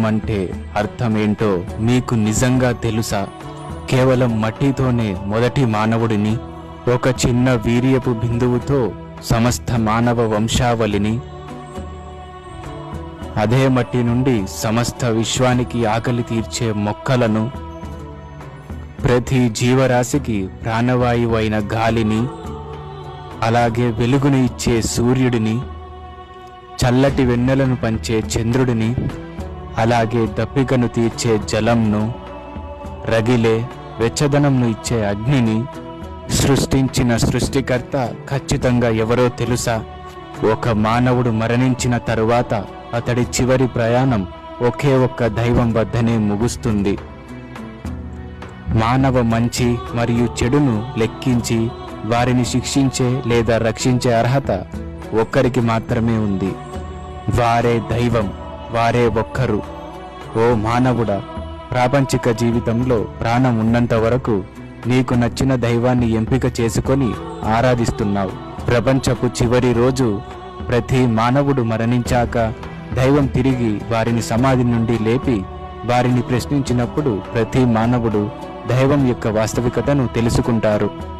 అంటే అర్థమేంటో మీకు నిజంగా తెలుసా? కేవలం మట్టితోనే మొదటి మానవుడిని, ఒక చిన్న వీర్యపు బిందువుతో సమస్త మానవ వంశావళిని, అదే మట్టి నుండి సమస్త విశ్వానికి ఆకలి తీర్చే మొక్కలను, ప్రతి జీవరాశికి ప్రాణవాయువైన గాలిని, అలాగే వెలుగును ఇచ్చే సూర్యుడిని, చల్లటి వెన్నెలను పంచే చంద్రుడిని, అలాగే దప్పికను తీర్చే జలంను, రగిలే వెచ్చదనంను ఇచ్చే అగ్నిని సృష్టించిన సృష్టికర్త ఖచ్చితంగా ఎవరో తెలుసా? ఒక మానవుడు మరణించిన తరువాత అతడి చివరి ప్రయాణం ఒకే ఒక్క దైవం వద్దనే ముగుస్తుంది. మానవ మంచి మరియు చెడును లెక్కించి వారిని శిక్షించే లేదా రక్షించే అర్హత ఒక్కరికి మాత్రమే ఉంది. వారే దైవం, వారే ఒక్కరు. ఓ మానవుడా, ప్రాపంచిక జీవితంలో ప్రాణం ఉన్నంత వరకు నీకు నచ్చిన దైవాన్ని ఎంపిక చేసుకొని ఆరాధిస్తున్నావు. ప్రపంచపు చివరి రోజు ప్రతి మానవుడు మరణించాక దైవం తిరిగి వారిని సమాధి నుండి లేపి వారిని ప్రశ్నించినప్పుడు ప్రతి మానవుడు దైవం యొక్క వాస్తవికతను తెలుసుకుంటారు.